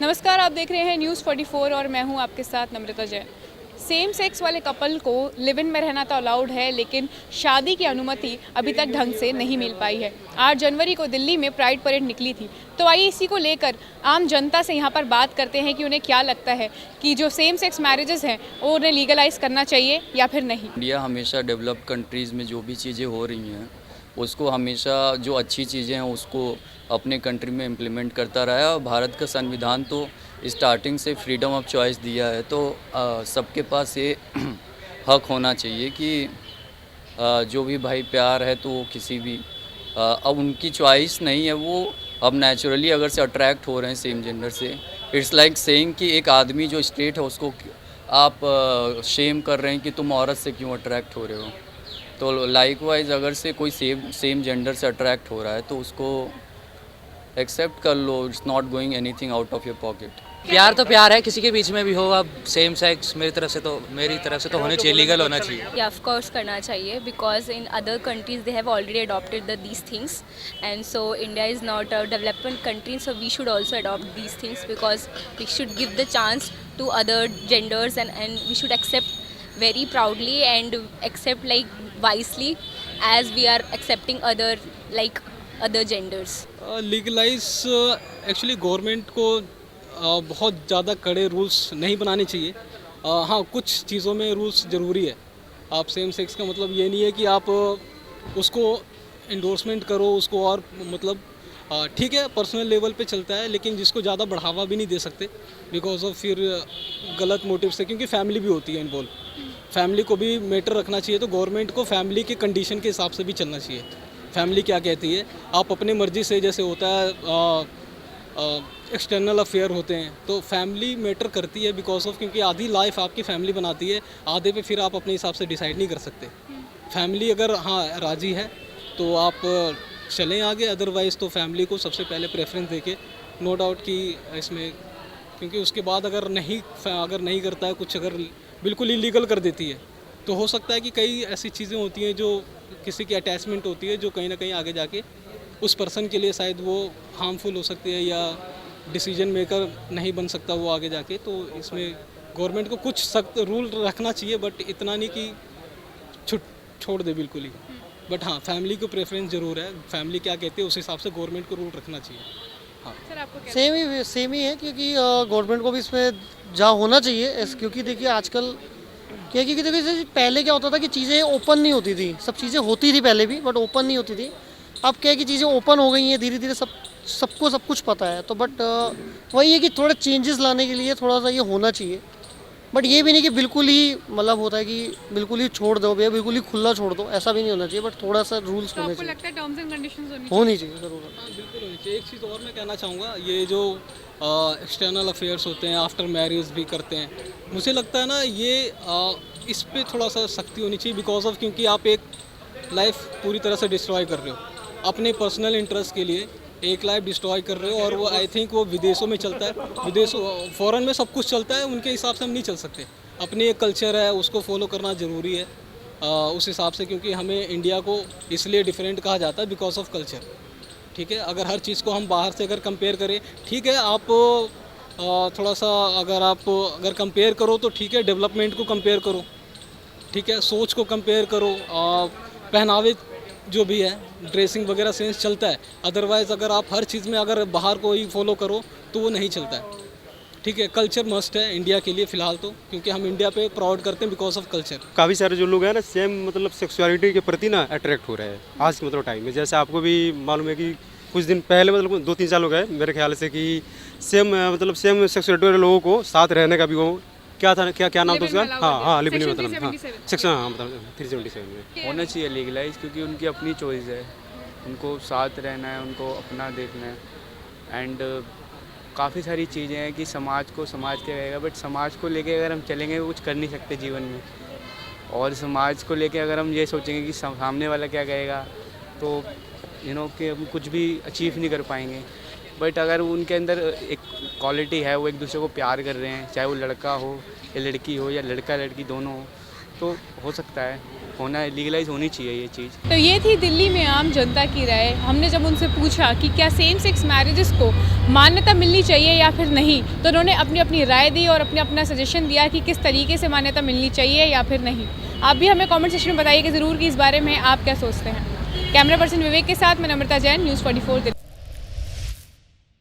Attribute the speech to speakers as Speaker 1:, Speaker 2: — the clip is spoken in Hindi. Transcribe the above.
Speaker 1: नमस्कार, आप देख रहे हैं न्यूज़ 44 और मैं हूं आपके साथ नम्रता जैन। सेम सेक्स वाले कपल को लिव इन में रहना तो अलाउड है, लेकिन शादी की अनुमति अभी तक ढंग से नहीं मिल पाई है। 8 जनवरी को दिल्ली में प्राइड परेड निकली थी, तो आइए इसी को लेकर आम जनता से यहां पर बात करते हैं कि उन्हें क्या लगता है कि जो सेम सेक्स मैरिजेस हैं वो उन्हें लीगलाइज करना चाहिए या फिर नहीं।
Speaker 2: इंडिया हमेशा डेवलप्ड कंट्रीज़ में जो भी चीज़ें हो रही हैं उसको हमेशा जो अच्छी चीज़ें हैं उसको अपने कंट्री में इम्प्लीमेंट करता रहा है। और भारत का संविधान तो स्टार्टिंग से फ्रीडम ऑफ चॉइस दिया है, तो सबके पास ये हक होना चाहिए कि जो भी भाई प्यार है तो वो किसी भी अब उनकी चॉइस नहीं है, वो अब नेचुरली अगर से अट्रैक्ट हो रहे हैं सेम जेंडर से। इट्स लाइक सेइंग कि एक आदमी जो स्ट्रेट है उसको आप शेम कर रहे हैं कि तुम औरत से क्यों अट्रैक्ट हो रहे हो। तो लाइकवाइज अगर से कोई सेम जेंडर से अट्रैक्ट हो रहा है तो उसको एक्सेप्ट कर लो। It's not going anything out of your pocket.
Speaker 3: प्यार तो प्यार है, किसी के बीच में भी हो। अब सेम सेक्स मेरी तरफ से तो होने चाहिए, लीगल होना चाहिए।
Speaker 4: Yeah, of course करना चाहिए because in other countries they have already adopted these things, and so India is not a developing country, so we should also adopt these things because we should give the chance to other genders, and we should accept very proudly and accept like wisely as we are accepting other genders.
Speaker 5: Legalise actually government को बहुत ज़्यादा कड़े रूल्स नहीं बनाने चाहिए। हाँ, कुछ चीज़ों में रूल्स ज़रूरी है। आप सेम सेक्स का मतलब ये नहीं है कि आप उसको इंडोर्समेंट करो उसको, और मतलब ठीक है पर्सनल लेवल पे चलता है, लेकिन जिसको ज़्यादा बढ़ावा भी नहीं दे सकते बिकॉज ऑफ फिर गलत मोटिव से, क्योंकि फैमिली भी होती है इन्वॉल्व। फैमिली को भी मैटर रखना चाहिए, तो गवर्नमेंट को फैमिली के कंडीशन के हिसाब से भी चलना चाहिए। फैमिली क्या कहती है, आप अपने मर्ज़ी से, जैसे होता है एक्सटर्नल अफेयर होते हैं, तो फैमिली मैटर करती है बिकॉज ऑफ, क्योंकि आधी लाइफ आपकी फैमिली बनाती है, आधे पे फिर आप अपने हिसाब से डिसाइड नहीं कर सकते। फैमिली अगर हाँ राज़ी है तो आप चलें आगे, अदरवाइज़ तो फैमिली को सबसे पहले प्रेफरेंस देके, नो डाउट कि इसमें, क्योंकि उसके बाद अगर नहीं करता है कुछ, अगर बिल्कुल इलीगल कर देती है, तो हो सकता है कि कई ऐसी चीज़ें होती हैं जो किसी की अटैचमेंट होती है जो कहीं ना कहीं आगे जाके उस पर्सन के लिए शायद वो हार्मफुल हो सकती है, या डिसीजन मेकर नहीं बन सकता वो आगे जाके। तो इसमें गवर्नमेंट को कुछ सख्त रूल रखना चाहिए, बट इतना नहीं कि छोड़ दे बिल्कुल ही। बट हाँ, फैमिली को प्रेफरेंस ज़रूर है, फैमिली क्या कहती है उस हिसाब से गवर्नमेंट को रूल रखना चाहिए। हाँ
Speaker 1: सर, आपको क्या
Speaker 6: सेम ही है, क्योंकि गवर्नमेंट को भी इसमें जहाँ होना चाहिए क्योंकि देखिए आजकल क्या, क्योंकि देखिए जैसे पहले क्या होता था कि चीज़ें ओपन नहीं होती थी, सब चीज़ें होती थी पहले भी, बट ओपन नहीं होती थी। अब क्या है कि चीज़ें ओपन हो गई हैं, धीरे धीरे सबको सब कुछ पता है। तो बट वही है कि थोड़े चेंजेस लाने के लिए थोड़ा सा ये होना चाहिए, बट ये भी नहीं कि बिल्कुल ही मतलब होता है कि बिल्कुल ही छोड़ दो भैया, बिल्कुल ही खुला छोड़ दो, ऐसा भी नहीं होना चाहिए। बट थोड़ा सा रूल्स होने
Speaker 1: आपको
Speaker 6: चाहिए,
Speaker 1: लगता है टर्म्स एंड कंडीशंस
Speaker 6: होनी चाहिए ज़रूर।
Speaker 5: हाँ, बिल्कुल होनी चाहिए। एक चीज़ और मैं कहना चाहूँगा, ये जो एक्सटर्नल अफेयर्स होते हैं, आफ्टर मैरिज भी करते हैं, मुझे लगता है ना ये इस पे थोड़ा सा सख्ती होनी चाहिए बिकॉज ऑफ, क्योंकि आप एक लाइफ पूरी तरह से डिस्ट्रॉय कर रहे हो अपने पर्सनल इंटरेस्ट के लिए, एक लाइफ डिस्ट्रॉय कर रहे हो। और वो आई थिंक वो विदेशों में चलता है, फॉरेन में सब कुछ चलता है, उनके हिसाब से हम नहीं चल सकते। अपनी एक कल्चर है उसको फॉलो करना ज़रूरी है उस हिसाब से, क्योंकि हमें इंडिया को इसलिए डिफरेंट कहा जाता है बिकॉज ऑफ कल्चर। ठीक है, अगर हर चीज़ को हम बाहर से अगर कंपेयर करें, ठीक है आप थोड़ा सा अगर कंपेयर करो तो ठीक है, डेवलपमेंट को कंपेयर करो, ठीक है, सोच को कंपेयर करो, पहनावे जो भी है, ड्रेसिंग वगैरह सेंस चलता है। अदरवाइज़ अगर आप हर चीज़ में अगर बाहर को ही फॉलो करो तो वो नहीं चलता है। ठीक है, कल्चर मस्ट है इंडिया के लिए फ़िलहाल तो, क्योंकि हम इंडिया पे प्राउड करते हैं बिकॉज ऑफ कल्चर।
Speaker 7: काफ़ी सारे जो लोग हैं ना सेम मतलब सेक्सुअलिटी के प्रति ना अट्रैक्ट हो रहे हैं आज के मतलब टाइम में। जैसे आपको भी मालूम है कि कुछ दिन पहले मतलब 2-3 साल हो गए मेरे ख्याल से कि सेम सेक्सुअलिटी वाले लोगों को साथ रहने का भी वो क्या नाम था उसका, हाँ लिव इन मतलब, हाँ सेक्शन, हाँ मतलब 377 में
Speaker 8: होना चाहिए लीगलाइज, क्योंकि उनकी अपनी चॉइस है, उनको साथ रहना है, उनको अपना देखना है। एंड काफ़ी सारी चीज़ें हैं कि समाज क्या कहेगा, बट समाज को लेके अगर हम चलेंगे कुछ कर नहीं सकते जीवन में। और समाज को लेके अगर हम ये सोचेंगे कि सामने वाला क्या कहेगा, तो कि हम कुछ भी अचीव नहीं कर पाएंगे। बट अगर उनके अंदर एक क्वालिटी है, वो एक दूसरे को प्यार कर रहे हैं, चाहे वो लड़का हो या लड़की हो या लड़का लड़की दोनों हो, तो हो सकता है होना लीगलाइज होनी चाहिए ये चीज़।
Speaker 1: तो ये थी दिल्ली में आम जनता की राय। हमने जब उनसे पूछा कि क्या सेम सेक्स मैरिजेस को मान्यता मिलनी चाहिए या फिर नहीं, तो उन्होंने अपनी अपनी राय दी और अपना सजेशन दिया कि किस तरीके से मान्यता मिलनी चाहिए या फिर नहीं। आप भी हमें कमेंट सेक्शन में बताइए कि ज़रूर कि इस बारे में आप क्या सोचते हैं। कैमरा पर्सन विवेक के साथ मैं नम्रता जैन, न्यूज़ 44 दिल्ली।